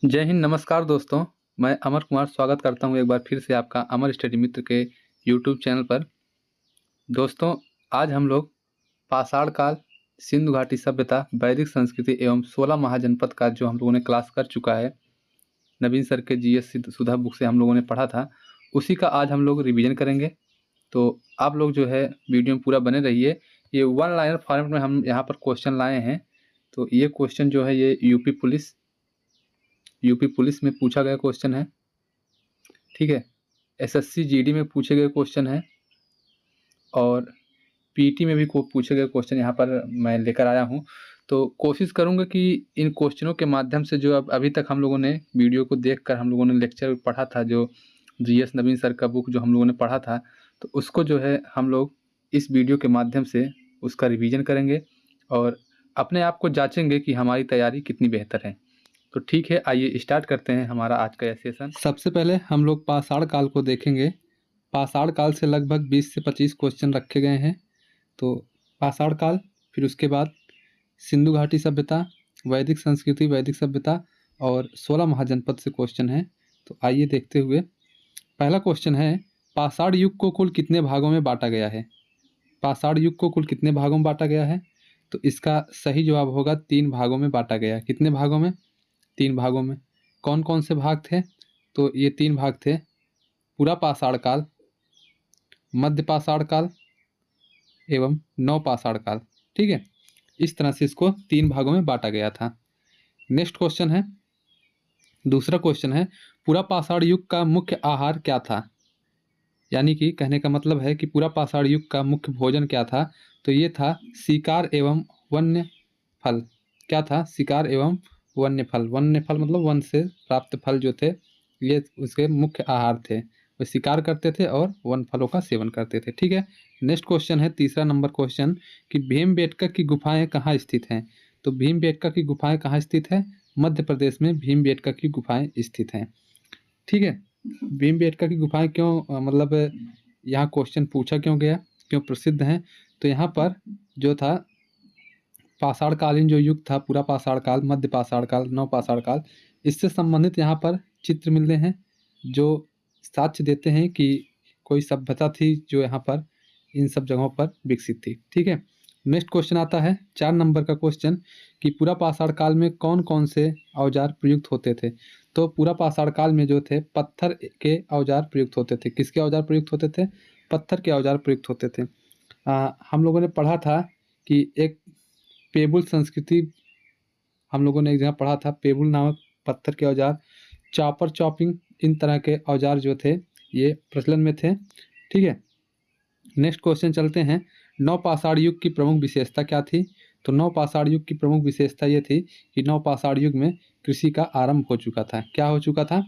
जय हिंद, नमस्कार दोस्तों। मैं अमर कुमार स्वागत करता हूँ एक बार फिर से आपका अमर स्टडी मित्र के यूट्यूब चैनल पर। दोस्तों, आज हम लोग पाषाण काल, सिंधु घाटी सभ्यता, वैदिक संस्कृति एवं 16 महाजनपद का जो हम लोगों ने क्लास कर चुका है, नवीन सर के जीएस सुधा बुक से हम लोगों ने पढ़ा था, उसी का आज हम लोग रिवीजन करेंगे। तो आप लोग जो है वीडियो में पूरा बने रहिए। ये वन लाइनर फॉर्मेट में हम यहाँ पर क्वेश्चन लाए हैं। तो ये क्वेश्चन जो है ये यूपी पुलिस में पूछा गया क्वेश्चन है, ठीक है। एसएससी जीडी में पूछे गए क्वेश्चन है और पीटी में भी पूछे गए क्वेश्चन यहाँ पर मैं लेकर आया हूँ। तो कोशिश करूँगा कि इन क्वेश्चनों के माध्यम से जो अब अभी तक हम लोगों ने वीडियो को देखकर हम लोगों ने लेक्चर पढ़ा था, जो जीएस नवीन सर का बुक जो हम लोगों ने पढ़ा था, तो उसको जो है हम लोग इस वीडियो के माध्यम से उसका रिवीजन करेंगे और अपने आप को जांचेंगे कि हमारी तैयारी कितनी बेहतर है। तो ठीक है, आइए स्टार्ट करते हैं हमारा आज का यह सेशन। सबसे पहले हम लोग पाषाण काल को देखेंगे। पाषाण काल से लगभग 20 से 25 क्वेश्चन रखे गए हैं। तो पाषाण काल, फिर उसके बाद सिंधु घाटी सभ्यता, वैदिक संस्कृति, वैदिक सभ्यता और 16 महाजनपद से क्वेश्चन है। तो आइए देखते हुए, पहला क्वेश्चन है, पाषाण युग को कुल कितने भागों में बांटा गया है? पाषाण युग को कुल कितने भागों में बांटा गया है? तो इसका सही जवाब होगा 3 भागों में बांटा गया है। कितने भागों में? 3 भागों में। कौन कौन से भाग थे? तो ये 3 भाग थे, पूरा पाषाण काल, मध्य पाषाण काल एवं नव पाषाण काल। ठीक है, इस तरह से इसको 3 भागों में बांटा गया था। नेक्स्ट क्वेश्चन है, दूसरा क्वेश्चन है, पूरा पाषाण युग का मुख्य आहार क्या था? यानी कि कहने का मतलब है कि पूरा पाषाण युग का मुख्य भोजन क्या था? तो ये था शिकार एवं वन्य फल। क्या था? शिकार एवं वन्य फल। वन्य फल मतलब वन से प्राप्त फल जो थे, ये उसके मुख्य आहार थे। वे शिकार करते थे और वन फलों का सेवन करते थे। ठीक है, नेक्स्ट क्वेश्चन है, तीसरा नंबर क्वेश्चन, कि भीमबेटका की गुफाएं कहाँ स्थित हैं? तो भीमबेटका की गुफाएं कहाँ स्थित है? मध्य प्रदेश में भीमबेटका की गुफाएं स्थित हैं। ठीक है, भीमबेटका की गुफाएं क्यों मतलब यहाँ क्वेश्चन पूछा क्यों गया, क्यों प्रसिद्ध हैं? तो यहाँ पर जो था पाषाण कालीन जो युग था, पूरा पाषाण काल, मध्य पाषाण काल, नव पाषाण काल, इससे संबंधित यहाँ पर चित्र मिलते हैं जो साक्ष्य देते हैं कि कोई सभ्यता थी जो यहाँ पर इन सब जगहों पर विकसित थी। ठीक है, नेक्स्ट क्वेश्चन आता है 4 नंबर का क्वेश्चन, कि पूरा पाषाण काल में कौन कौन से औजार प्रयुक्त होते थे? तो पूरा पाषाण काल में जो थे पत्थर के औजार प्रयुक्त होते थे। किसके औजार प्रयुक्त होते थे? पत्थर के औजार प्रयुक्त होते थे। हम लोगों ने पढ़ा था कि एक पेबुल संस्कृति, हम लोगों ने एक जगह पढ़ा था, पेबुल नामक पत्थर के औजार, चॉपर, चॉपिंग, इन तरह के औजार जो थे ये प्रचलन में थे। ठीक है, नेक्स्ट क्वेश्चन चलते हैं, नव पाषाण युग की प्रमुख विशेषता क्या थी? तो नव पाषाण युग की प्रमुख विशेषता ये थी कि नव पाषाण युग में कृषि का आरंभ हो चुका था। क्या हो चुका था?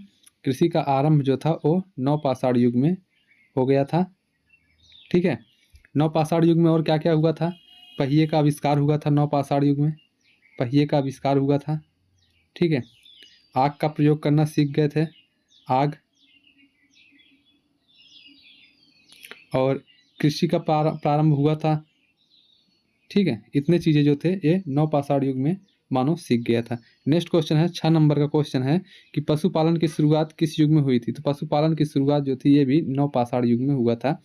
कृषि का आरंभ जो था वो नव पाषाण युग में हो गया था। ठीक है, नव पाषाण युग में और क्या क्या हुआ था? पहिए का आविष्कार हुआ था नव पाषाण युग में, पहिए का आविष्कार हुआ था। ठीक है, आग का प्रयोग करना सीख गए थे, आग, और कृषि का प्रारंभ हुआ था। ठीक है, इतने चीज़ें जो थे ये नव पाषाण युग में मानव सीख गया था। नेक्स्ट क्वेश्चन है, 6 नंबर का क्वेश्चन है, कि पशुपालन की शुरुआत किस युग में हुई थी? तो पशुपालन की शुरुआत जो थी ये भी नव पाषाण युग में हुआ था,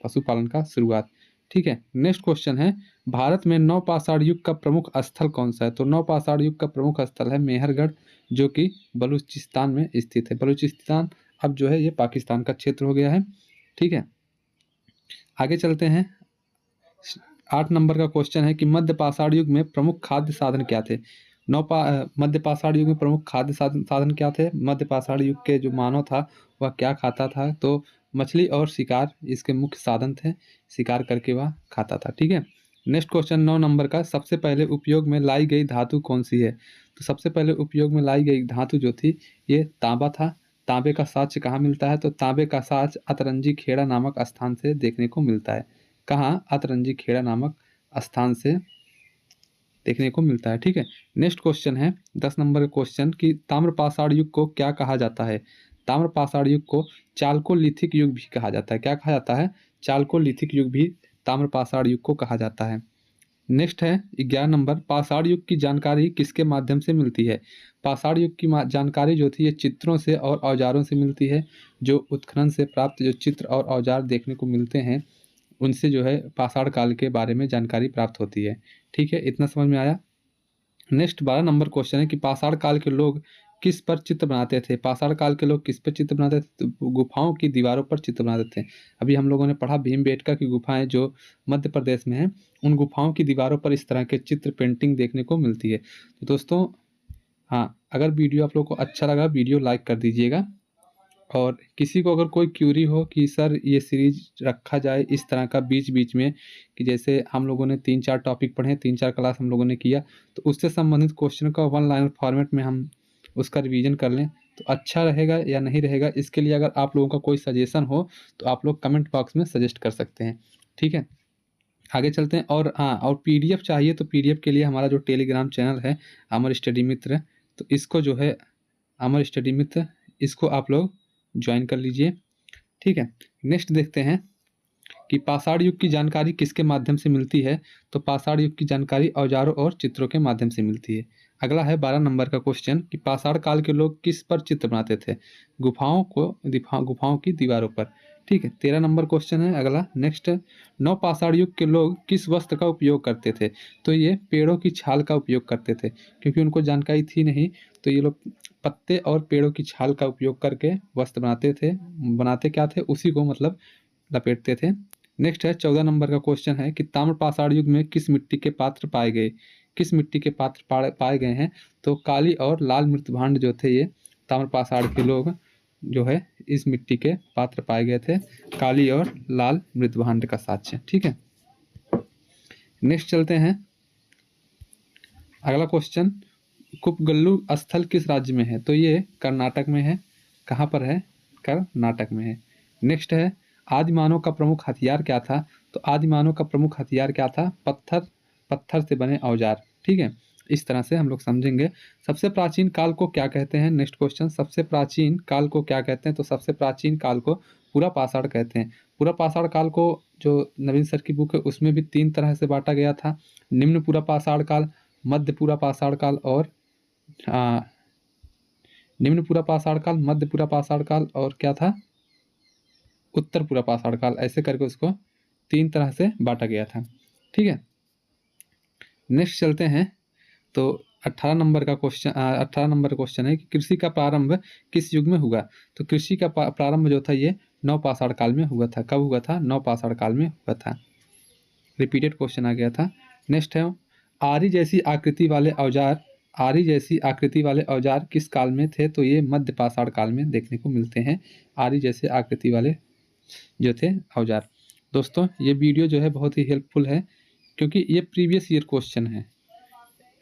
पशुपालन का शुरुआत। ठीक है, नेक्स्ट क्वेश्चन है, भारत में नव पाषाण युग का प्रमुख स्थल कौन सा है? तो नव पाषाण युग का प्रमुख स्थल है मेहरगढ़, जो कि बलूचिस्तान में स्थित है। बलूचिस्तान अब जो है ये पाकिस्तान का क्षेत्र हो गया है। ठीक है, आगे चलते हैं, 8 नंबर का क्वेश्चन है, कि मध्य पाषाण युग में प्रमुख खाद्य साधन क्या थे? मध्य पाषाण युग में प्रमुख खाद्य साधन क्या थे? मध्य पाषाण युग के जो मानव था वह क्या खाता था? तो मछली और शिकार इसके मुख्य साधन थे, शिकार करके वह खाता था। ठीक है, नेक्स्ट क्वेश्चन 9 नंबर का, सबसे पहले उपयोग में लाई गई धातु कौन सी है? तो सबसे पहले उपयोग में लाई गई धातु जो थी ये तांबा था। तांबे का साक्ष्य कहाँ मिलता है? तो तांबे का साक्ष्य अतरंजी खेड़ा नामक स्थान से देखने को मिलता है। कहाँ? अतरंजी खेड़ा नामक स्थान से देखने को मिलता है। ठीक है, नेक्स्ट क्वेश्चन है 10 नंबर का क्वेश्चन, कि ताम्र पाषाण युग को क्या कहा जाता है? ताम्र पाषाण युग को चालकोलिथिक युग भी कहा जाता है। क्या कहा जाता है? चालकोलिथिक युग भी ताम्र पाषाण युग को कहा जाता है। नेक्स्ट है 11 नंबर, पाषाण युग की जानकारी किसके माध्यम से मिलती है? पाषाण युग की जानकारी जो थी ये चित्रों से और औजारों से मिलती है। जो उत्खनन से प्राप्त जो चित्र और औजार देखने को मिलते हैं, उनसे जो है पाषाण काल के बारे में जानकारी प्राप्त होती है। ठीक है, इतना समझ में आया। नेक्स्ट 12 नंबर क्वेश्चन है कि पाषाण काल के लोग किस पर चित्र बनाते थे? पाषाण काल के लोग किस पर चित्र बनाते थे? तो गुफाओं की दीवारों पर चित्र बनाते थे। अभी हम लोगों ने पढ़ा भीमबेटका की गुफाएं जो मध्य प्रदेश में हैं, उन गुफाओं की दीवारों पर इस तरह के चित्र पेंटिंग देखने को मिलती है। तो दोस्तों, हाँ, अगर वीडियो आप लोग को अच्छा लगा, वीडियो लाइक कर दीजिएगा। और किसी को अगर कोई क्यूरी हो कि सर ये सीरीज रखा जाए इस तरह का बीच बीच में, कि जैसे हम लोगों ने 3-4 टॉपिक पढ़े, 3-4 क्लास हम लोगों ने किया, तो उससे संबंधित क्वेश्चन का वन लाइनर फॉर्मेट में हम उसका रिवीजन कर लें, तो अच्छा रहेगा या नहीं रहेगा, इसके लिए अगर आप लोगों का कोई सजेशन हो तो आप लोग कमेंट बॉक्स में सजेस्ट कर सकते हैं। ठीक है, आगे चलते हैं। और हाँ, और पीडीएफ चाहिए तो पीडीएफ के लिए हमारा जो टेलीग्राम चैनल है अमर स्टडी मित्र, तो इसको जो है अमर स्टडी मित्र, इसको आप लोग ज्वाइन कर लीजिए। ठीक है, नेक्स्ट देखते हैं कि पाषाण युग की जानकारी किसके माध्यम से मिलती है? तो पाषाण युग की जानकारी औजारों और चित्रों के माध्यम से मिलती है। अगला है 12 नंबर का क्वेश्चन कि पाषाण काल के लोग किस पर चित्र बनाते थे? गुफाओं की दीवारों पर। ठीक है, 13 नंबर क्वेश्चन है अगला। नेक्स्ट, नव पाषाण युग के लोग किस वस्त्र का उपयोग करते थे? तो ये पेड़ों की छाल का उपयोग करते थे, क्योंकि उनको जानकारी थी नहीं, तो ये लोग पत्ते और पेड़ों की छाल का उपयोग करके वस्त्र बनाते थे। बनाते क्या थे, उसी को मतलब लपेटते थे। नेक्स्ट है 14 नंबर का क्वेश्चन है कि ताम्र पाषाण युग में किस मिट्टी के पात्र पाए गए? किस मिट्टी के पात्र पाए गए हैं? तो काली और लाल मृतभांड जो थे, ये ताम्र पाषाण के लोग जो है इस मिट्टी के पात्र पाए गए थे, काली और लाल मृतभांड का साक्ष्य। ठीक है, नेक्स्ट चलते हैं। अगला क्वेश्चन, कुपगल्लू स्थल किस राज्य में है? तो ये कर्नाटक में है। कहाँ पर है? कर्नाटक में है। नेक्स्ट है, आदिमानव का प्रमुख हथियार क्या था? तो आदिमानव का प्रमुख हथियार क्या था? पत्थर से बने औजार। ठीक है, इस तरह से हम लोग समझेंगे। सबसे प्राचीन काल को क्या कहते हैं? नेक्स्ट क्वेश्चन, सबसे प्राचीन काल को क्या कहते हैं? तो सबसे प्राचीन काल को पूरा पाषाण कहते हैं। पूरा पाषाण काल को जो नवीन सर की बुक है उसमें भी 3 तरह से बांटा गया था: निम्न पूरा पाषाण काल, मध्य पूरा पाषाण काल और निम्न पूरा पाषाण काल, मध्य पूरा पाषाण काल और क्या था, उत्तर पूरा पाषाण काल। ऐसे करके उसको 3 तरह से बांटा गया था। ठीक है, नेक्स्ट चलते हैं। तो 18 नंबर का क्वेश्चन है कि कृषि का प्रारंभ किस युग में हुआ? तो कृषि का प्रारंभ जो था ये नव पाषाण काल में हुआ था। कब हुआ था? नव पाषाण काल में हुआ था। रिपीटेड क्वेश्चन आ गया था। नेक्स्ट है, आरी जैसी आकृति वाले औजार किस काल में थे? तो ये मध्य पाषाण काल में देखने को मिलते हैं, आरी जैसे आकृति वाले जो थे औजार। दोस्तों, ये वीडियो जो है बहुत ही हेल्पफुल है, क्योंकि ये प्रीवियस ईयर क्वेश्चन है।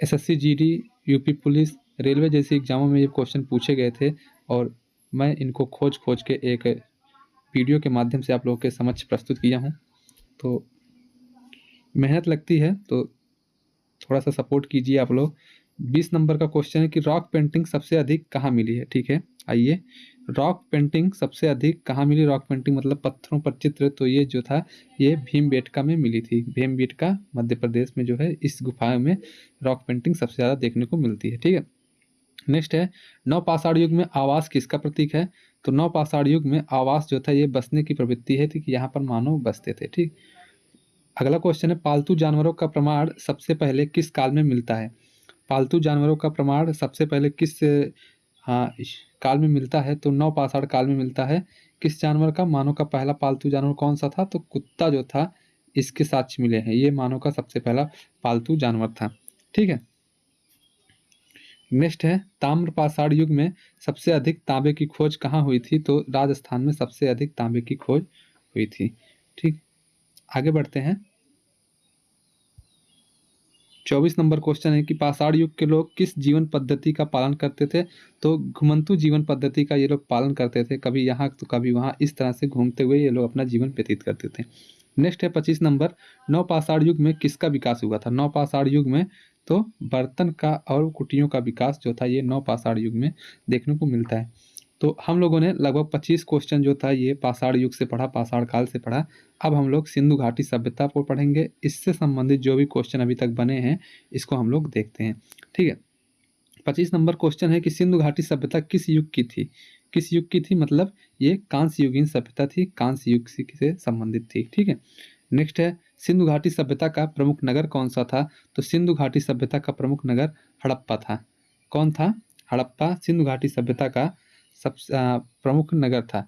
SSC GD, UP police, railway जैसे एग्जामों में ये क्वेश्चन पूछे गए थे, और मैं इनको खोज के एक वीडियो के माध्यम से आप लोगों के समक्ष प्रस्तुत किया हूँ। तो मेहनत लगती है, तो थोड़ा सा सपोर्ट कीजिए आप लोग। 20 नंबर का क्वेश्चन है कि रॉक पेंटिंग सबसे अधिक कहाँ मिली है? ठीक है, आइए, रॉक पेंटिंग सबसे अधिक कहाँ मिली? रॉक पेंटिंग मतलब पत्थरों पर चित्र, तो ये जो था ये भीमबेटका में मिली थी। भीमबेटका मध्य प्रदेश में जो है, इस गुफा में रॉक पेंटिंग सबसे ज़्यादा देखने को मिलती है। ठीक है, नेक्स्ट है, नव पाषाण युग में आवास किसका प्रतीक है? तो नव पाषाण युग में आवास जो था ये बसने की प्रवृत्ति है, थी कि यहाँ पर मानव बसते थे। ठीक, अगला क्वेश्चन है, पालतू जानवरों का प्रमाण सबसे पहले किस काल में मिलता है? पालतू जानवरों का प्रमाण सबसे पहले किस काल में मिलता है? तो नव पाषाण काल में मिलता है। किस जानवर का? मानव का पहला पालतू जानवर कौन सा था? तो कुत्ता जो था, इसके साक्ष्य मिले हैं। ये मानव का सबसे पहला पालतू जानवर था। ठीक है, नेक्स्ट है, ताम्र पाषाण युग में सबसे अधिक तांबे की खोज कहाँ हुई थी? तो राजस्थान में सबसे अधिक तांबे की खोज हुई थी। ठीक, आगे बढ़ते हैं। 24 नंबर क्वेश्चन है कि पाषाण युग के लोग किस जीवन पद्धति का पालन करते थे? तो घुमंतु जीवन पद्धति का ये लोग पालन करते थे, कभी यहाँ तो कभी वहाँ, इस तरह से घूमते हुए ये लोग अपना जीवन व्यतीत करते थे। नेक्स्ट है 25 नंबर, नव पाषाण युग में किसका विकास हुआ था? नव पाषाण युग में तो बर्तन का और कुटियों का विकास जो था ये नव पाषाण युग में देखने को मिलता है। तो हम लोगों ने लगभग 25 क्वेश्चन जो था ये पाषाण युग से पढ़ा, पाषाण काल से पढ़ा। अब हम लोग सिंधु घाटी सभ्यता को पढ़ेंगे। इससे संबंधित जो भी क्वेश्चन अभी तक बने हैं इसको हम लोग देखते हैं। ठीक है, 25 नंबर क्वेश्चन है कि सिंधु घाटी सभ्यता किस युग की थी? किस युग की थी मतलब ये कांस्य युगीन सभ्यता थी, कांस्य युग से संबंधित थी। ठीक है, नेक्स्ट है सिंधु घाटी सभ्यता का प्रमुख नगर कौन सा था? तो सिंधु घाटी सभ्यता का प्रमुख नगर हड़प्पा था। कौन था? हड़प्पा सिंधु घाटी सभ्यता का प्रमुख नगर था।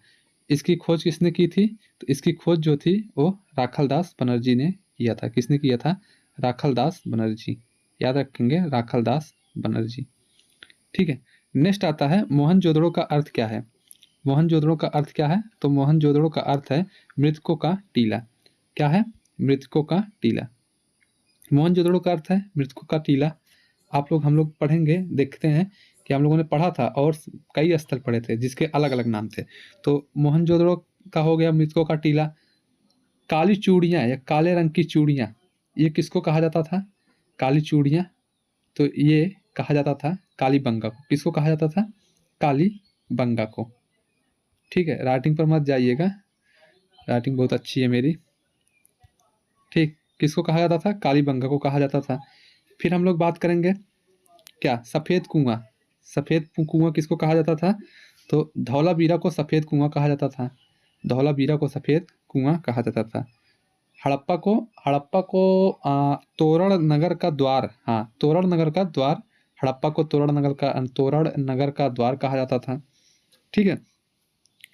इसकी खोज किसने की थी? तो इसकी खोज जो थी वो राखलदास बनर्जी ने किया था। किसने किया था? राखलदास बनर्जी। याद रखेंगे, राखलदास बनर्जी। ठीक है, नेक्स्ट आता है मोहनजोदड़ो का अर्थ क्या है? मोहनजोदड़ो का अर्थ क्या है? तो मोहनजोदड़ो का अर्थ है मृतकों का टीला। क्या है? मृतकों का टीला। मोहनजोदड़ो का अर्थ है मृतकों का टीला। आप लोग हम लोग पढ़ेंगे, देखते हैं कि हम लोगों ने पढ़ा था और कई स्थल पढ़े थे जिसके अलग अलग नाम थे। तो मोहनजोदड़ो का हो गया मृतकों का टीला। काली चूड़ियाँ या काले रंग की चूड़ियाँ, ये किसको कहा जाता था? काली चूड़ियाँ, तो ये कहा जाता था कालीबंगा को। किसको कहा जाता था? कालीबंगा को। ठीक है, राइटिंग पर मत जाइएगा, राइटिंग बहुत अच्छी है मेरी। ठीक, किसको कहा जाता था? कालीबंगा को कहा जाता था। फिर हम लोग बात करेंगे क्या? सफ़ेद कुआं। सफ़ेद कुआं किसको कहा जाता था? तो धौलावीरा को सफ़ेद कुआं कहा जाता था। धौलावीरा को सफ़ेद कुआं कहा जाता था। हड़प्पा को तोरण नगर का द्वार, हाँ तोरण नगर का द्वार, हड़प्पा को तोरण नगर का द्वार कहा जाता था। ठीक है,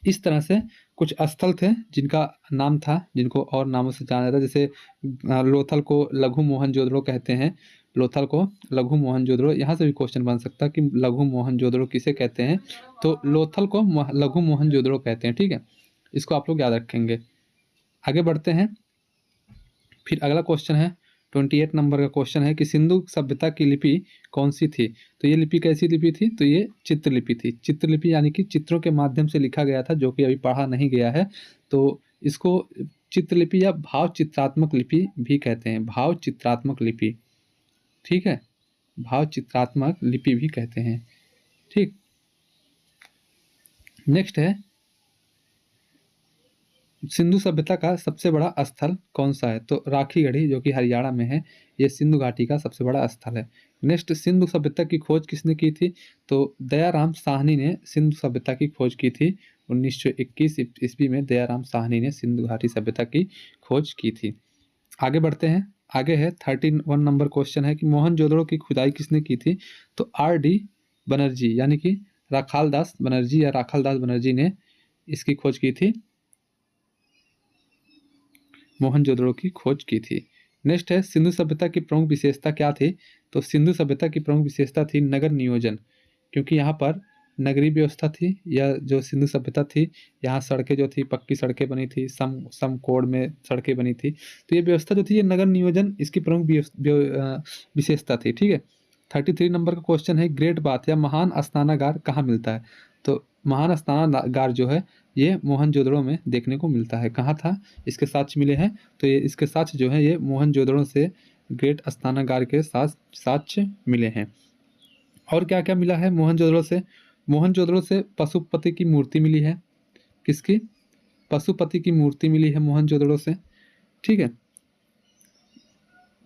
इस तरह से कुछ स्थल थे जिनका नाम था, जिनको और नामों से जाना जाता है। जैसे लोथल को लघु मोहनजोदड़ो कहते हैं। लोथल को लघु मोहनजोदड़ो, यहाँ से भी क्वेश्चन बन सकता है कि लघु मोहनजोदड़ो किसे कहते हैं? तो लोथल को लघु मोहनजोदड़ो कहते हैं। ठीक है, इसको आप लोग याद रखेंगे। आगे बढ़ते हैं। फिर अगला क्वेश्चन है 28 नंबर का क्वेश्चन है कि सिंधु सभ्यता की लिपि कौन सी थी? तो ये लिपि कैसी लिपि थी? तो ये चित्रलिपि थी। चित्रलिपि यानी कि चित्रों के माध्यम से लिखा गया था, जो कि अभी पढ़ा नहीं गया है। तो इसको चित्रलिपि या भाव चित्रात्मक लिपि भी कहते हैं। भाव चित्रात्मक लिपि। ठीक है, भाव चित्रात्मक लिपि भी कहते हैं। ठीक, नेक्स्ट है सिंधु सभ्यता का सबसे बड़ा स्थल कौन सा है? तो राखीगढ़ी, जो कि हरियाणा में है, ये सिंधु घाटी का सबसे बड़ा स्थल है। नेक्स्ट, सिंधु सभ्यता की खोज किसने की थी? तो दयाराम साहनी ने सिंधु सभ्यता की खोज की थी। 1921 ईस्वी में दयाराम साहनी ने सिंधु घाटी सभ्यता की खोज की थी। आगे बढ़ते हैं। आगे है 31 नंबर क्वेश्चन है कि मोहनजोदड़ो की खुदाई किसने की थी? तो R.D. बनर्जी यानी कि राखालदास बनर्जी या राखालदास बनर्जी ने इसकी खोज की थी, मोहनजोदड़ो की खोज की थी। नेक्स्ट है सिंधु सभ्यता की प्रमुख विशेषता क्या थी? तो सिंधु सभ्यता की प्रमुख विशेषता थी नगर नियोजन, क्योंकि यहाँ पर नगरीय व्यवस्था थी। या जो सिंधु सभ्यता थी, यहाँ सड़कें जो थी पक्की सड़कें बनी थी, समकोण में सड़कें बनी थी। तो ये व्यवस्था जो थी, ये नगर नियोजन इसकी प्रमुख विशेषता थी। ठीक है, 33 नंबर का क्वेश्चन है ग्रेट बाथ या महान स्नानागार कहाँ मिलता है? तो महान स्नानागार जो है ये मोहनजोदड़ो में देखने को मिलता है। कहाँ था इसके साक्ष्य मिले हैं? तो ये इसके साक्ष्य जो है ये मोहनजोदड़ो से ग्रेट स्नानागार के साक्ष्य मिले हैं। और क्या क्या मिला है मोहनजोदड़ो से? मोहनजोदड़ो से पशुपति की मूर्ति मिली है। किसकी? पशुपति की मूर्ति मिली है मोहनजोदड़ो से। ठीक है,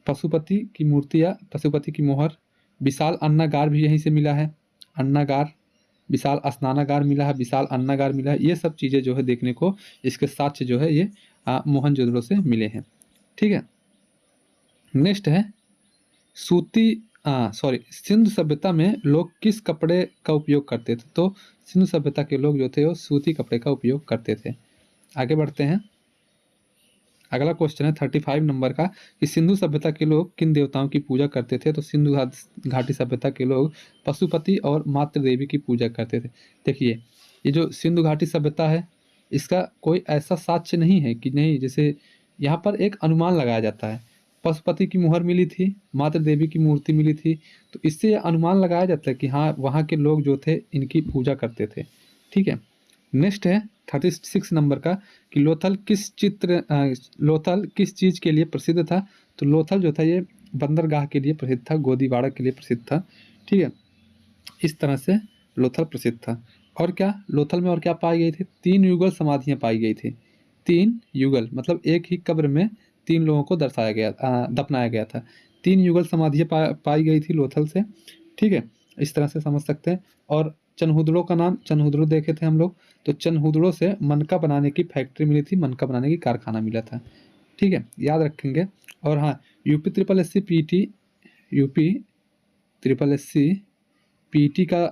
पशुपति की मूर्ति या पशुपति की मोहर। विशाल अन्नागार भी यहीं से मिला है। अन्नागार, विशाल स्नानागार मिला है, विशाल अन्नागार मिला है। ये सब चीज़ें जो है देखने को इसके साक्ष्य जो है ये मोहनजोदड़ो से मिले हैं। ठीक है, नेक्स्ट है सिंधु सभ्यता में लोग किस कपड़े का उपयोग करते थे? तो सिंधु सभ्यता के लोग जो थे वो सूती कपड़े का उपयोग करते थे। आगे बढ़ते हैं। अगला क्वेश्चन है 35 नंबर का कि सिंधु सभ्यता के लोग किन देवताओं की पूजा करते थे? तो सिंधु घाटी सभ्यता के लोग पशुपति और मातृ देवी की पूजा करते थे। देखिए, ये जो सिंधु घाटी सभ्यता है इसका कोई ऐसा साक्ष्य नहीं है कि नहीं, जैसे यहाँ पर एक अनुमान लगाया जाता है। पशुपति की मुहर मिली थी, मातृ देवी की मूर्ति मिली थी, तो इससे यह अनुमान लगाया जाता है कि हाँ वहाँ के लोग जो थे इनकी पूजा करते थे। ठीक है, नेक्स्ट है 36 नंबर का कि लोथल किस चीज़ के लिए प्रसिद्ध था? तो लोथल जो था ये बंदरगाह के लिए प्रसिद्ध था, गोदीवाड़ा के लिए प्रसिद्ध था। ठीक है, इस तरह से लोथल प्रसिद्ध था। और क्या लोथल में और क्या पाई गई थी? 3 युगल समाधियाँ पाई गई थी। 3 युगल मतलब एक ही कब्र में 3 लोगों को दफनाया गया था। 3 युगल समाधियाँ पाई गई थी लोथल से, ठीक है? इस तरह से समझ सकते हैं। और चनहुदड़ो का नाम, चनहुदड़ो देखे थे हम लोग, तो चनहुदड़ो से मनका बनाने की फैक्ट्री मिली थी, मनका बनाने की कारखाना मिला था, ठीक है? याद रखेंगे। और हाँ, UP triple S C PT का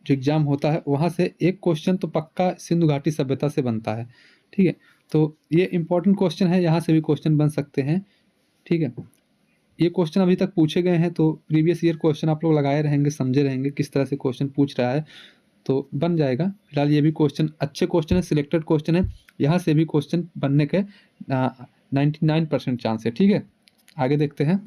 जो एग्ज़ाम होता है वहाँ से एक क्वेश्चन तो पक्का सिंधु घाटी सभ्यता से बनता है, ठीक है? तो ये इम्पोर्टेंट क्वेश्चन है, यहाँ से भी क्वेश्चन बन सकते हैं, ठीक है? ये क्वेश्चन अभी तक पूछे गए हैं, तो प्रीवियस ईयर क्वेश्चन आप लोग लगाए रहेंगे, समझे रहेंगे किस तरह से क्वेश्चन पूछ रहा है, तो बन जाएगा। फिलहाल ये भी क्वेश्चन अच्छे क्वेश्चन है, सिलेक्टेड क्वेश्चन है, यहाँ से भी क्वेश्चन बनने के 99% चांस है, ठीक है? आगे देखते हैं।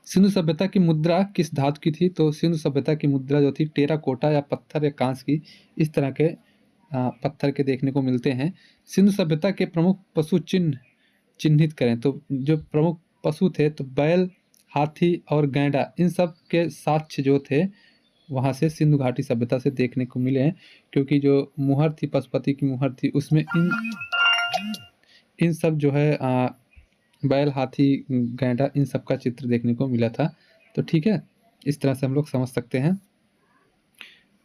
सिंधु सभ्यता की मुद्रा किस धातु की थी? तो सिंधु सभ्यता की मुद्रा जो थी टेराकोटा या पत्थर या कांस की, इस तरह के पत्थर के देखने को मिलते हैं। सिंधु सभ्यता के प्रमुख पशु चिन्ह चिन्हित करें, तो जो प्रमुख पशु थे तो बैल, हाथी और गैंडा, इन सब के साक्ष्य जो थे वहाँ से सिंधु घाटी सभ्यता से देखने को मिले हैं, क्योंकि जो मुहर थी, पशुपति की मुहर थी, उसमें इन सब जो है बैल, हाथी, गैंडा, इन सब का चित्र देखने को मिला था। तो ठीक है, इस तरह से हम लोग समझ सकते हैं।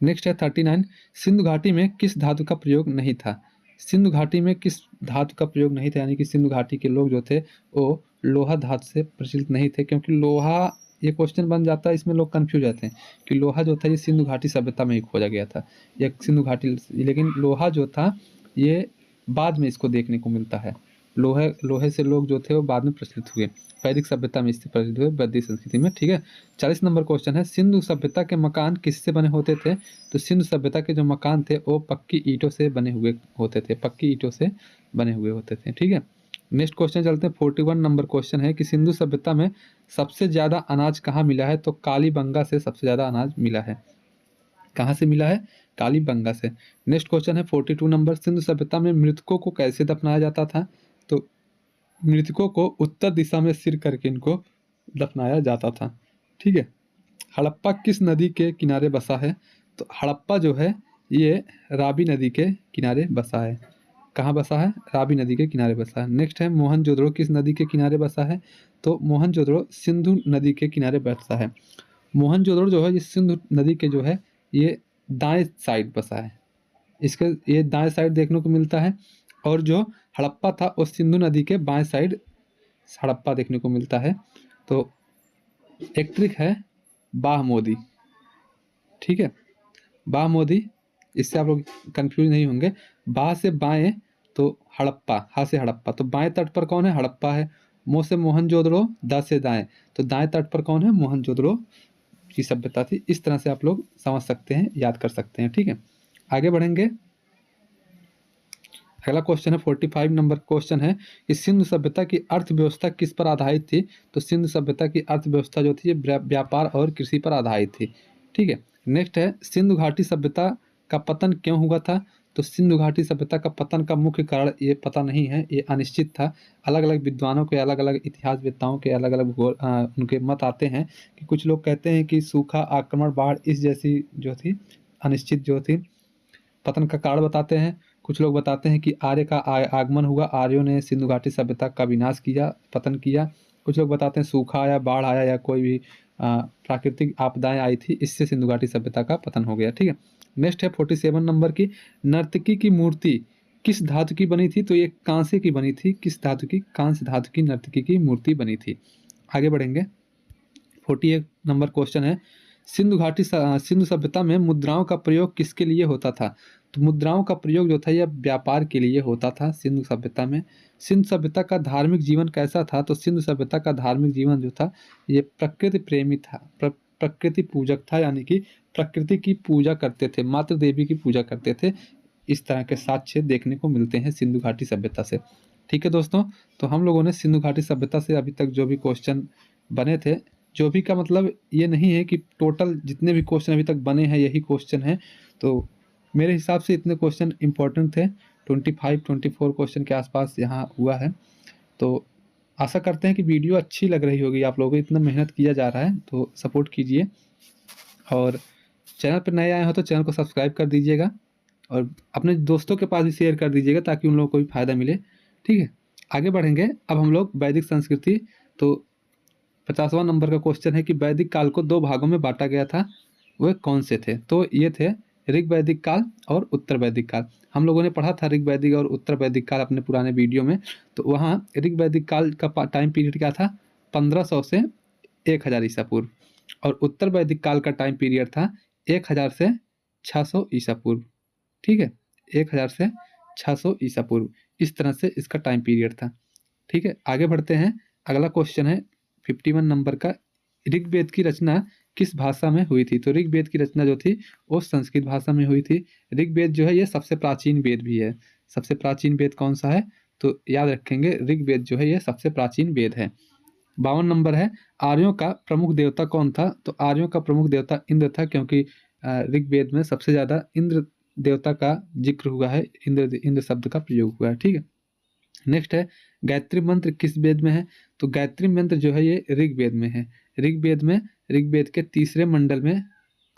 नेक्स्ट है 39, सिंधु घाटी में किस धातु का प्रयोग नहीं था? सिंधु घाटी में किस धातु का प्रयोग नहीं था, यानी कि सिंधु घाटी के लोग जो थे वो लोहा धातु से प्रचलित नहीं थे, क्योंकि लोहा, ये क्वेश्चन बन जाता है, इसमें लोग कंफ्यूज रहते हैं कि लोहा जो था ये सिंधु घाटी सभ्यता में ही खोजा गया था या सिंधु घाटी, लेकिन लोहा जो था ये बाद में इसको देखने को मिलता है। लोहे से लोग जो थे वो बाद में प्रचलित हुए, वैदिक सभ्यता में इससे प्रचलित हुए, वैदिक संस्कृति में, ठीक है? 40 नंबर क्वेश्चन है, सिंधु सभ्यता के मकान किससे बने होते थे? तो सिंधु सभ्यता के जो मकान थे वो पक्की ईंटों से बने हुए होते थे, पक्की ईंटों से बने हुए होते थे, ठीक है? नेक्स्ट क्वेश्चन चलते हैं। 41 नंबर क्वेश्चन है कि सिंधु सभ्यता में सबसे ज़्यादा अनाज कहाँ मिला है? तो कालीबंगा से सबसे ज़्यादा अनाज मिला है। कहाँ से मिला है? कालीबंगा से। नेक्स्ट क्वेश्चन है 42 नंबर, सिंधु सभ्यता में मृतकों को कैसे दफनाया जाता था? तो मृतकों को उत्तर दिशा में सिर करके इनको दफनाया जाता था, ठीक है? हड़प्पा किस नदी के किनारे बसा है? तो हड़प्पा जो है ये रावी नदी के किनारे बसा है। कहाँ बसा है? रावी नदी के किनारे बसा है। नेक्स्ट है मोहनजोदड़ो किस नदी के किनारे बसा है? तो मोहनजोदड़ो सिंधु नदी के किनारे बसा है। मोहनजोदड़ो जो है ये सिंधु नदी के जो है ये दाएं साइड बसा है, इसके ये दाएं साइड देखने को मिलता है। और जो हड़प्पा था वो सिंधु नदी के बाएं साइड हड़प्पा देखने को मिलता है। तो एक ट्रिक है बाह मोदी, ठीक है? बाह मोदी, इससे आप लोग कंफ्यूज नहीं होंगे। बाह से बाएं तो हड़प्पा, हा से हड़प्पा, तो बाएं तट पर कौन है? हड़प्पा है। मो से मोहनजोदड़ो, दा से दाएं, तो दाएं तट पर कौन है? मोहनजोदड़ो की सभ्यता थी। इस तरह से आप लोग समझ सकते हैं, याद कर सकते हैं, ठीक है? आगे बढ़ेंगे। अगला क्वेश्चन है 45 नंबर क्वेश्चन है कि सिंधु सभ्यता की अर्थव्यवस्था किस पर आधारित थी? तो सिंधु सभ्यता की अर्थव्यवस्था जो थी व्यापार और कृषि पर आधारित थी, ठीक है? नेक्स्ट है सिंधु घाटी सभ्यता का पतन क्यों हुआ था? तो सिंधु घाटी सभ्यता का पतन का मुख्य कारण ये पता नहीं है, ये अनिश्चित था। अलग अलग विद्वानों के, अलग अलग इतिहासवेत्ताओं के अलग अलग उनके मत आते हैं कि कुछ लोग कहते हैं कि सूखा, आक्रमण, बाढ़, इस जैसी जो थी अनिश्चित जो थी पतन का कारण बताते हैं। कुछ लोग बताते हैं कि आर्य का आगमन हुआ, आर्यों ने सिंधु घाटी सभ्यता का विनाश किया, पतन किया। कुछ लोग बताते हैं सूखा आया, बाढ़ आया या कोई भी प्राकृतिक आपदाएं आई थी, इससे सिंधु घाटी सभ्यता का पतन हो गया, ठीक है? नेक्स्ट है 47 नंबर की, नर्तकी की मूर्ति किस धातु की बनी थी? तो ये कांसे की बनी थी। किस धातु की? कांस्य धातु की नर्तकी की मूर्ति बनी थी। आगे बढ़ेंगे। 48 नंबर क्वेश्चन है, सिंधु सभ्यता में मुद्राओं का प्रयोग किसके लिए होता था? तो मुद्राओं का प्रयोग जो था यह व्यापार के लिए होता था सिंधु सभ्यता में। सिंधु सभ्यता का धार्मिक जीवन कैसा था? तो सिंधु सभ्यता का धार्मिक जीवन जो था ये प्रकृति प्रेमी था, प्रकृति पूजक था, यानी कि प्रकृति की पूजा करते थे, मातृ देवी की पूजा करते थे। इस तरह के साक्ष्य देखने को मिलते हैं सिंधु घाटी सभ्यता से, ठीक है दोस्तों? तो हम लोगों ने सिंधु घाटी सभ्यता से अभी तक जो भी क्वेश्चन बने थे, जो भी का मतलब ये नहीं है कि टोटल जितने भी क्वेश्चन अभी तक बने हैं यही क्वेश्चन हैं, तो मेरे हिसाब से इतने क्वेश्चन इंपॉर्टेंट थे। 25-24 क्वेश्चन के आसपास यहाँ हुआ है। तो आशा करते हैं कि वीडियो अच्छी लग रही होगी आप लोगों को, इतना मेहनत किया जा रहा है तो सपोर्ट कीजिए। और चैनल पर नए आए हो तो चैनल को सब्सक्राइब कर दीजिएगा और अपने दोस्तों के पास भी शेयर कर दीजिएगा ताकि उन लोगों को भी फ़ायदा मिले। ठीक है, आगे बढ़ेंगे। अब हम लोग वैदिक संस्कृति, तो 50वां नंबर का क्वेश्चन है कि वैदिक काल को 2 भागों में बाँटा गया था, वे कौन से थे? तो ये थे ऋग वैदिक काल और उत्तर वैदिक काल। हम लोगों ने पढ़ा था ऋग वैदिक और उत्तर वैदिक काल अपने पुराने वीडियो में। तो वहाँ ऋग वैदिक काल का टाइम पीरियड क्या था? 1500 से 1000 ईसा पूर्व, और उत्तर वैदिक काल का टाइम पीरियड था 1000 से 600 ईसा पूर्व। ठीक है, 1000 से 600 ईसा पूर्व, इस तरह से इसका टाइम पीरियड था। ठीक है, आगे बढ़ते हैं। अगला क्वेश्चन है 51 नंबर का, ऋग्वेद की रचना किस भाषा में हुई थी? तो ऋग्वेद की रचना जो थी वो संस्कृत भाषा में हुई थी। ऋग्वेद जो है ये सबसे प्राचीन वेद भी है। सबसे प्राचीन वेद कौन सा है? तो याद रखेंगे, ऋग्वेद जो है ये सबसे प्राचीन वेद है। 52 नंबर है, आर्यों का प्रमुख देवता कौन था? तो आर्यों का प्रमुख देवता इंद्र था, क्योंकि ऋग्वेद में सबसे ज़्यादा इंद्र देवता का जिक्र हुआ है, इंद्र शब्द का प्रयोग हुआ है। ठीक है, नेक्स्ट है, गायत्री मंत्र किस वेद में है? तो गायत्री मंत्र जो है ये ऋग्वेद में है। ऋग्वेद के तीसरे मंडल में,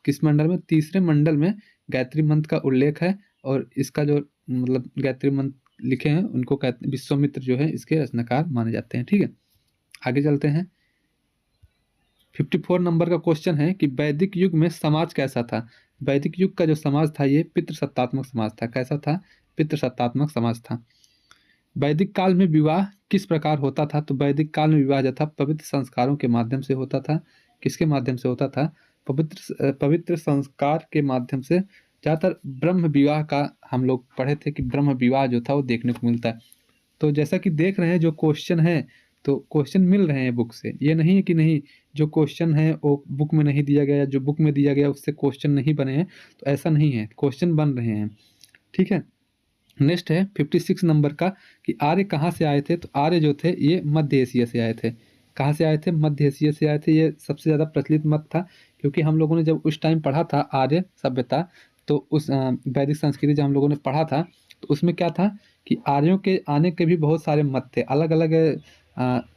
किस मंडल में? तीसरे मंडल में गायत्री मंत्र का उल्लेख है, और इसका जो मतलब गायत्री मंत्र लिखे हैं उनको कहते, विश्वामित्र जो है इसके रचनाकार माने जाते हैं। ठीक है, आगे चलते हैं। 54 नंबर का क्वेश्चन है कि वैदिक युग में समाज कैसा था? वैदिक युग का जो समाज था ये पितृसत्तात्मक समाज था। कैसा था? पितृसत्तात्मक समाज था। वैदिक काल में विवाह किस प्रकार होता था? तो वैदिक काल में विवाह जो था पवित्र संस्कारों के माध्यम से होता था। किसके माध्यम से होता था? पवित्र संस्कार के माध्यम से। ज़्यादातर ब्रह्म विवाह का हम लोग पढ़े थे कि ब्रह्म विवाह जो था वो देखने को मिलता है। तो जैसा कि देख रहे हैं जो क्वेश्चन है, तो क्वेश्चन मिल रहे हैं बुक से। ये नहीं है कि नहीं, जो क्वेश्चन है वो बुक में नहीं दिया गया, जो बुक में दिया गया उससे क्वेश्चन नहीं बने हैं, तो ऐसा नहीं है, क्वेश्चन बन रहे हैं। ठीक है, नेक्स्ट है 56 नंबर का कि आर्य कहाँ से आए थे? तो आर्य जो थे ये मध्य एशिया से आए थे। कहाँ से आए थे? मध्य एशिया से आए थे। ये सबसे ज़्यादा प्रचलित मत था, क्योंकि हम लोगों ने जब उस टाइम पढ़ा था आर्य सभ्यता, तो उस वैदिक संस्कृति जब हम लोगों ने पढ़ा था, तो उसमें क्या था कि आर्यों के आने के भी बहुत सारे मत थे। अलग अलग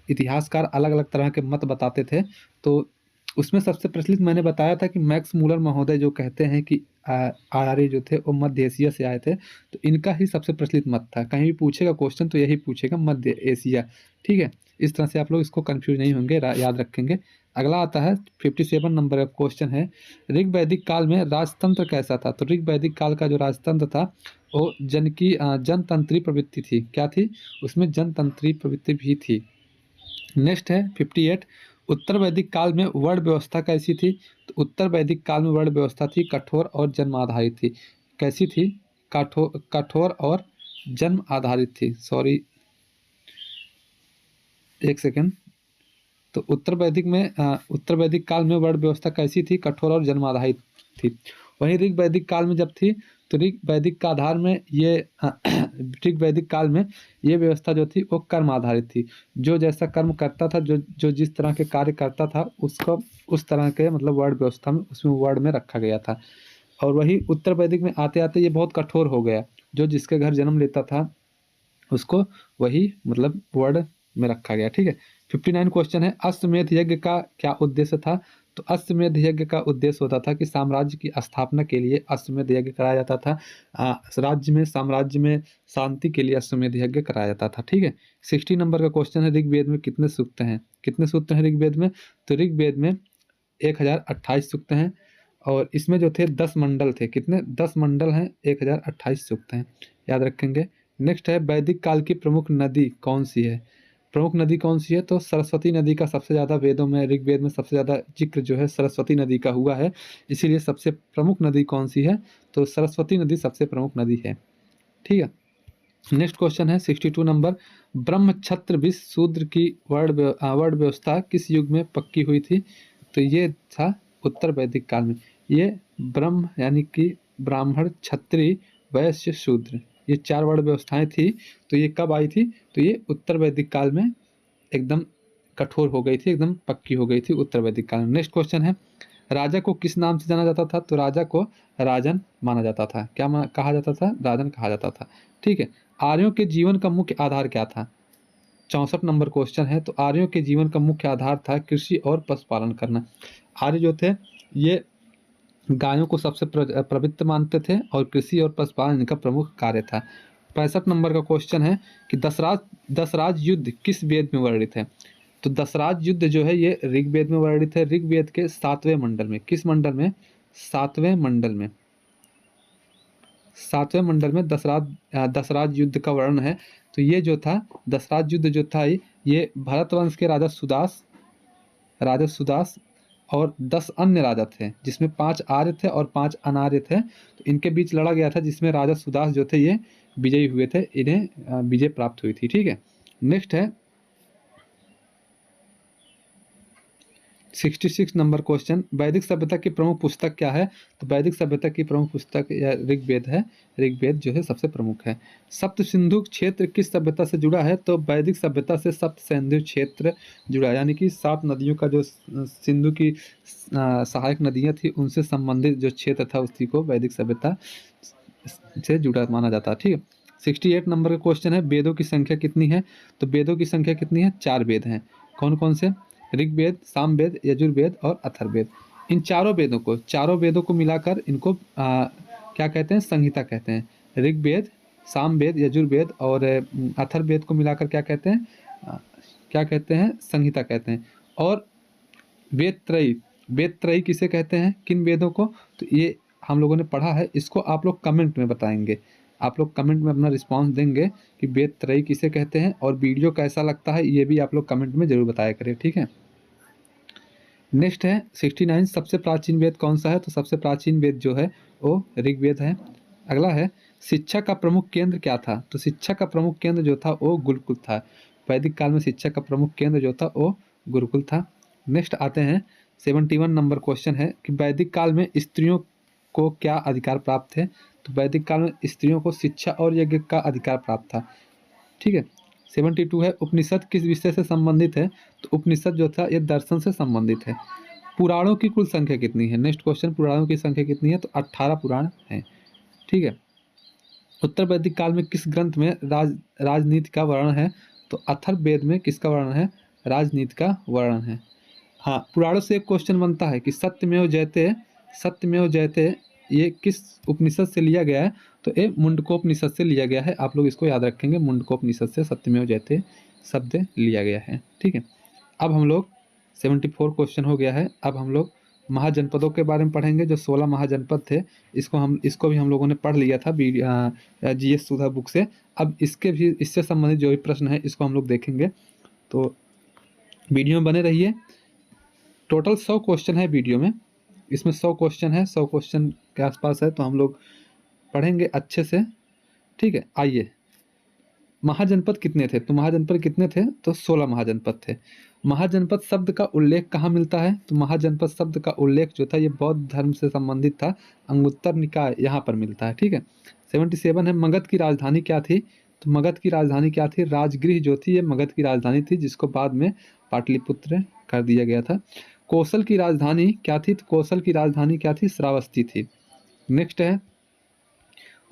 इतिहासकार अलग अलग तरह के मत बताते थे। तो उसमें सबसे प्रचलित मैंने बताया था कि मैक्स मूलर महोदय जो कहते हैं कि आर्य जो थे वो मध्य एशिया से आए थे, तो इनका ही सबसे प्रचलित मत था। कहीं भी पूछेगा क्वेश्चन तो यही पूछेगा, मध्य एशिया। ठीक है, इस तरह से आप लोग इसको कंफ्यूज नहीं होंगे, याद रखेंगे। अगला आता है 57 नंबर का क्वेश्चन है, ऋग वैदिक काल में राजतंत्र कैसा था? तो ऋग वैदिक काल का जो राजतंत्र था वो जनतंत्री प्रवृत्ति थी। क्या थी? उसमें जनतंत्री प्रवृत्ति भी थी। नेक्स्ट है 58, उत्तर वैदिक काल में वर्ण व्यवस्था कैसी थी? तो उत्तर वैदिक काल में वर्ण व्यवस्था थी कठोर और जन्म आधारित थी। कैसी थी? कठोर और जन्म आधारित थी। सॉरी, एक सेकेंड। तो उत्तर वैदिक काल में वर्ण व्यवस्था कैसी थी? कठोर और जन्म आधारित थी। वहीं ऋग वैदिक काल में जब थी, तो ऋग वैदिक का आधार में ये ऋग वैदिक काल में ये व्यवस्था जो थी वो कर्म आधारित थी। जो जैसा कर्म करता था, जो जिस तरह के कार्य करता था, उसको उस तरह के मतलब वर्ण व्यवस्था में, उसमें वर्ण में रखा गया था। और वही उत्तर वैदिक में आते आते ये बहुत कठोर हो गया। जो जिसके घर जन्म लेता था उसको वही मतलब वर्ण में रखा गया। ठीक है, 59 क्वेश्चन है, अश्वमेध यज्ञ का क्या उद्देश्य था? तो अश्वमेध यज्ञ का उद्देश्य होता था कि साम्राज्य की स्थापना के लिए अश्वमेध यज्ञ कराया जाता था। साम्राज्य में शांति के लिए अश्वमेध यज्ञ कराया जाता था। ठीक है, 60 नंबर का क्वेश्चन है, ऋग्वेद में कितने सूक्त हैं? कितने सूक्त हैं ऋग्वेद में? तो ऋग्वेद में 1028 सूक्त हैं, और इसमें जो थे 10 मंडल थे। कितने? 10 मंडल हैं, 1028 सूक्त हैं, याद रखेंगे। नेक्स्ट है, वैदिक काल की प्रमुख नदी कौन सी है? प्रमुख नदी कौन सी है? तो सरस्वती नदी का सबसे ज़्यादा वेदों में, ऋग्वेद में सबसे ज़्यादा जिक्र जो है सरस्वती नदी का हुआ है। इसीलिए सबसे प्रमुख नदी कौन सी है? तो सरस्वती नदी सबसे प्रमुख नदी है। ठीक है, नेक्स्ट क्वेश्चन है 62 नंबर, ब्रह्म क्षत्र विश्व शूद्र की वर्ण व्यवस्था किस युग में पक्की हुई थी? तो ये था उत्तर वैदिक काल में। ये ब्रह्म यानी कि ब्राह्मण, क्षत्रिय, वैश्य, शूद्र, ये 4 वर्ण व्यवस्थाएं थी। तो ये कब आई थी? तो ये उत्तर वैदिक काल में एकदम कठोर हो गई थी, एकदम पक्की हो गई थी उत्तर वैदिक काल में। नेक्स्ट क्वेश्चन है, राजा को किस नाम से जाना जाता था? तो राजा को राजन माना जाता था। क्या कहा जाता था? राजन कहा जाता था। ठीक है, आर्यों के जीवन का मुख्य आधार क्या था? 64 नंबर क्वेश्चन है, तो आर्यों के जीवन का मुख्य आधार था कृषि और पशुपालन करना। आर्य जो थे ये गायों को सबसे पवित्र मानते थे और कृषि और पशुपालन इनका प्रमुख कार्य था। 65 नंबर का क्वेश्चन है कि दसराज युद्ध किस वेद में वर्णित है? तो दसराज युद्ध जो है ये ऋग्वेद में वर्णित है, ऋग्वेद के 7वें मंडल में। किस मंडल में? 7वें मंडल में। 7वें मंडल में दसराज युद्ध का वर्णन है। तो ये जो था दसराज युद्ध जो था ये भरत वंश के राजा सुदास और 10 अन्य राजा थे, जिसमें 5 आर्य थे और 5 अनार्य थे। तो इनके बीच लड़ा गया था, जिसमें राजा सुदास जो थे ये विजयी हुए थे, इन्हें विजय प्राप्त हुई थी। ठीक है, नेक्स्ट है 66 नंबर क्वेश्चन, वैदिक सभ्यता की प्रमुख पुस्तक क्या है? तो वैदिक सभ्यता की प्रमुख पुस्तक या ऋग्वेद है। ऋग्वेद जो है सबसे प्रमुख है। सप्त सिंधु क्षेत्र किस सभ्यता से जुड़ा है? तो वैदिक सभ्यता से सप्त सिंधु क्षेत्र जुड़ा है, यानी कि 7 नदियों का जो सिंधु की सहायक नदियाँ थी उनसे संबंधित जो क्षेत्र था उसी को वैदिक सभ्यता से जुड़ा माना जाता है। ठीक है, 68 नंबर का क्वेश्चन है, वेदों की संख्या कितनी है? तो वेदों की संख्या कितनी है? 4 वेद हैं। कौन कौन से? ऋग्वेद, सामवेद, यजुर्वेद और अथर्ववेद। इन चारों वेदों को मिलाकर इनको क्या कहते हैं? संहिता कहते हैं। ऋग्वेद, सामवेद, यजुर्वेद और अथर्ववेद को मिलाकर क्या कहते हैं? क्या कहते हैं? संहिता कहते हैं। और वेद त्रयी किसे कहते हैं? किन वेदों को? तो ये हम लोगों ने पढ़ा है, इसको आप लोग कमेंट में बताएंगे। आप लोग कमेंट में अपना रिस्पांस देंगे कि वेद त्रयी किसे कहते हैं, और वीडियो कैसा लगता है ये भी आप लोग कमेंट में जरूर बताया करें। ठीक है, नेक्स्ट है 69, सबसे प्राचीन वेद कौन सा है? तो सबसे प्राचीन वेद जो है वो ऋग्वेद है। अगला है, शिक्षा का प्रमुख केंद्र क्या था? तो शिक्षा का प्रमुख केंद्र जो था वो गुरुकुल था। वैदिक काल में शिक्षा का प्रमुख केंद्र जो था वो गुरुकुल था। नेक्स्ट आते हैं 71 नंबर क्वेश्चन है कि वैदिक काल में स्त्रियों को क्या अधिकार प्राप्त थे? तो वैदिक काल में स्त्रियों को शिक्षा और यज्ञ का अधिकार प्राप्त था। ठीक है, 72 है, उपनिषद किस विषय से संबंधित है? तो उपनिषद जो था ये दर्शन से संबंधित है। पुराणों की कुल संख्या कितनी है? नेक्स्ट क्वेश्चन, पुराणों की संख्या कितनी है? तो 18 पुराण है। ठीक है, उत्तर वैदिक काल में किस ग्रंथ में राजनीति का वर्णन है? तो अथर्ववेद में किसका वर्णन है? राजनीति का वर्णन है। हाँ, पुराणों से एक क्वेश्चन बनता है कि सत्यमेव जयते ये किस उपनिषद से लिया गया है? तो ये मुंडकोपनिषद से लिया गया है। आप लोग इसको याद रखेंगे, मुंडकोपनिषद से सत्यमेव जयते शब्द लिया गया है। ठीक है, अब हम लोग 74 क्वेश्चन हो गया है। अब हम लोग महाजनपदों के बारे में पढ़ेंगे, जो 16 महाजनपद थे। इसको भी हम लोगों ने पढ़ लिया था GS सुधा बुक से। अब इससे संबंधित जो भी प्रश्न है इसको हम लोग देखेंगे, तो वीडियो में बने रहिए। टोटल 100 क्वेश्चन है वीडियो में, इसमें 100 क्वेश्चन है, 100 क्वेश्चन के आसपास है, तो हम लोग पढ़ेंगे अच्छे से। ठीक है, आइए, महाजनपद कितने थे? तो महाजनपद कितने थे? तो 16 महाजनपद थे। महाजनपद शब्द का उल्लेख कहाँ मिलता है? तो महाजनपद शब्द का उल्लेख जो था ये बौद्ध धर्म से संबंधित था, अंगुत्तर निकाय यहाँ पर मिलता है। ठीक है, 77 है, मगध की राजधानी क्या थी? तो मगध की राजधानी क्या थी? राजगृह जो थी ये मगध की राजधानी थी, जिसको बाद में पाटलिपुत्र कर दिया गया था। कौशल की राजधानी क्या थी? तो कौशल की राजधानी क्या थी? श्रावस्ती थी। नेक्स्ट है,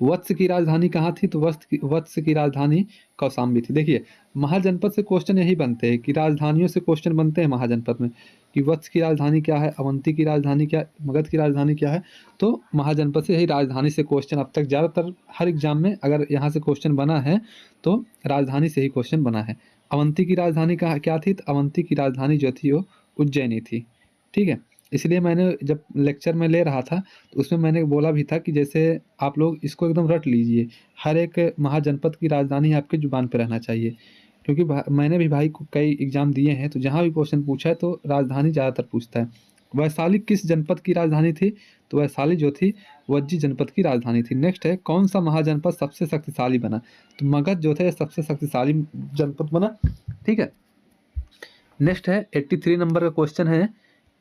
वत्स की राजधानी कहाँ थी? तो वत्स की राजधानी कौशाम्बी थी। देखिए, महाजनपद से क्वेश्चन यही बनते हैं कि राजधानियों से क्वेश्चन बनते हैं महाजनपद में कि वत्स की राजधानी क्या है, अवंती की राजधानी क्या, मगध की राजधानी क्या है। तो महाजनपद से यही राजधानी से क्वेश्चन अब तक ज़्यादातर हर एग्जाम में अगर यहाँ से क्वेश्चन बना है तो राजधानी से ही क्वेश्चन बना है। अवंती की राजधानी क्या थी? तो अवंती की राजधानी जो थी वो उज्जैनी थी। ठीक है, इसलिए मैंने जब लेक्चर में ले रहा था तो उसमें मैंने बोला भी था कि जैसे आप लोग इसको एकदम रट लीजिए, हर एक महाजनपद की राजधानी आपके जुबान पे रहना चाहिए, क्योंकि मैंने भी भाई को कई एग्जाम दिए हैं, तो जहाँ भी क्वेश्चन पूछा है तो राजधानी ज़्यादातर पूछता है। वैशाली किस जनपद की राजधानी थी? तो वैशाली जो थी वज्जी जनपद की राजधानी थी। नेक्स्ट है, कौन सा महाजनपद सबसे शक्तिशाली बना? तो मगध जो था ये सबसे शक्तिशाली जनपद बना। ठीक है, नेक्स्ट है 83 नंबर का क्वेश्चन है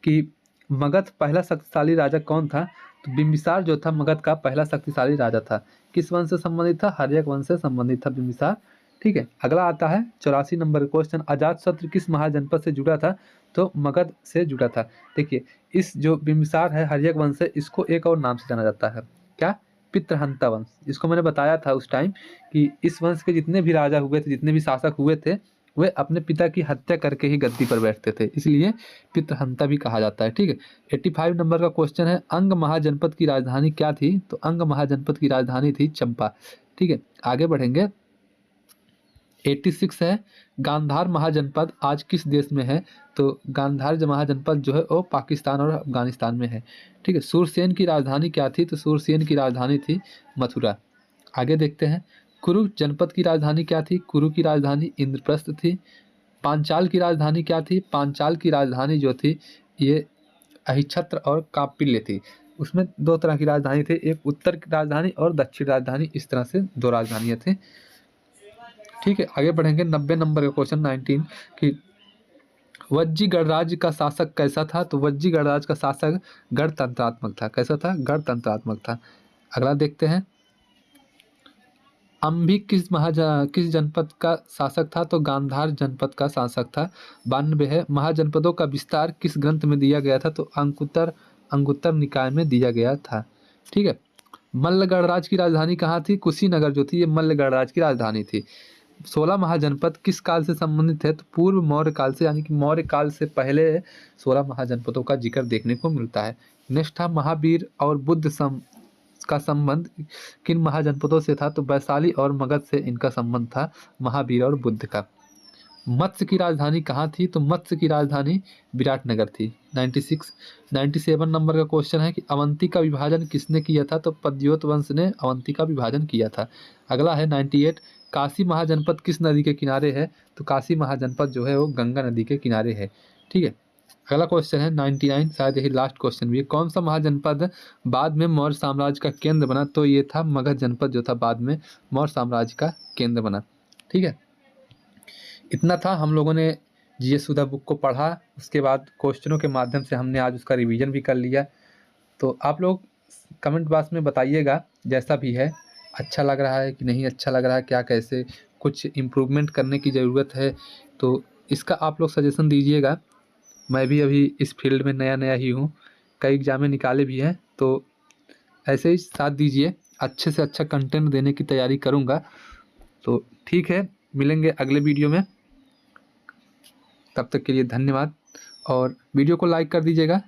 कि मगध पहला शक्तिशाली राजा कौन था? तो बिंबिसार जो था मगध का पहला शक्तिशाली राजा था। किस वंश से संबंधित था? हर्यक वंश से संबंधित था बिंबिसार। ठीक है, अगला आता है 84 नंबर का क्वेश्चन, अजातशत्रु किस महाजनपद से जुड़ा था? तो मगध से जुड़ा था। देखिए, इस जो बिंबिसार है हर्यक वंश से, इसको एक और नाम से जाना जाता है, क्या? पितृहंता वंश। इसको मैंने बताया था उस टाइम कि इस वंश के जितने भी राजा हुए थे, जितने भी शासक हुए थे, वे अपने पिता की हत्या करके ही गद्दी पर बैठते थे, इसलिए पितृहंता भी कहा जाता है। ठीक है, 85 नंबर का क्वेश्चन है, अंग महाजनपद की राजधानी क्या थी? तो अंग महाजनपद की राजधानी थी चंपा। ठीक है, आगे बढ़ेंगे। 86 है, गांधार महाजनपद आज किस देश में है? तो गांधार महाजनपद जो है वो पाकिस्तान और अफगानिस्तान में है। ठीक है, सूरसेन की राजधानी क्या थी? तो सूरसेन की राजधानी थी मथुरा। आगे देखते हैं, कुरु जनपद की राजधानी क्या थी? कुरु की राजधानी इंद्रप्रस्थ थी। पांचाल की राजधानी क्या थी? पांचाल की राजधानी जो थी ये अहिच्छत्र और कापिल्य थी। उसमें दो तरह की राजधानी थी, एक उत्तर की राजधानी और दक्षिण राजधानी, इस तरह से दो राजधानियाँ थी। ठीक है, आगे बढ़ेंगे। 90 नंबर का क्वेश्चन 19 कि वज्जी गणराज्य का शासक कैसा था? तो वज्जी गणराज्य का शासक गणतंत्रात्मक था। कैसा था? गणतंत्रात्मक था। अगला देखते हैं, अम्भी किस जनपद का शासक था? तो गांधार जनपद का शासक था। 92 है, महाजनपदों का विस्तार किस ग्रंथ में दिया गया था? तो अंगुत्तर निकाय में दिया गया था। ठीक है, मल्ल गणराज्य की राजधानी कहाँ थी? कुशीनगर जो थी ये मल्ल गणराज्य की राजधानी थी। 16 महाजनपद किस काल से संबंधित है? तो पूर्व मौर्य काल से, यानी कि मौर्य काल से पहले 16 महाजनपदों का जिक्र देखने को मिलता है। नेक्स्ट था, महावीर और बुद्ध का संबंध किन महाजनपदों से था? तो वैशाली और मगध से इनका संबंध था, महावीर और बुद्ध का। मत्स्य की राजधानी कहाँ थी? तो मत्स्य की राजधानी विराटनगर थी। 97 नंबर का क्वेश्चन है कि अवंती का विभाजन किसने किया था? तो पद्योत वंश ने अवंती का विभाजन किया था। अगला है 98, काशी महाजनपद किस नदी के किनारे है? तो काशी महाजनपद जो है वो गंगा नदी के किनारे है। ठीक है, अगला क्वेश्चन है 99, शायद यही लास्ट क्वेश्चन भी है। कौन सा महाजनपद बाद में मौर्य साम्राज्य का केंद्र बना? तो ये था मगध जनपद, जो था बाद में मौर्य साम्राज्य का केंद्र बना। ठीक है, इतना था। हम लोगों ने जीएस सुधा बुक को पढ़ा, उसके बाद क्वेश्चनों के माध्यम से हमने आज उसका रिवीजन भी कर लिया। तो आप लोग कमेंट बॉक्स में बताइएगा जैसा भी है, अच्छा लग रहा है कि नहीं अच्छा लग रहा है, क्या कैसे कुछ इम्प्रूवमेंट करने की ज़रूरत है, तो इसका आप लोग सजेशन दीजिएगा। मैं भी अभी इस फील्ड में नया नया ही हूँ, कई एग्जामें निकाले भी हैं, तो ऐसे ही साथ दीजिए, अच्छे से अच्छा कंटेंट देने की तैयारी करूँगा। तो ठीक है, मिलेंगे अगले वीडियो में, तब तक के लिए धन्यवाद। और वीडियो को लाइक कर दीजिएगा,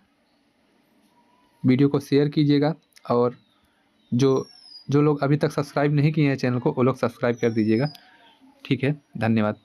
वीडियो को शेयर कीजिएगा, और जो लोग अभी तक सब्सक्राइब नहीं किए हैं चैनल को, वो लोग सब्सक्राइब कर दीजिएगा। ठीक है, धन्यवाद।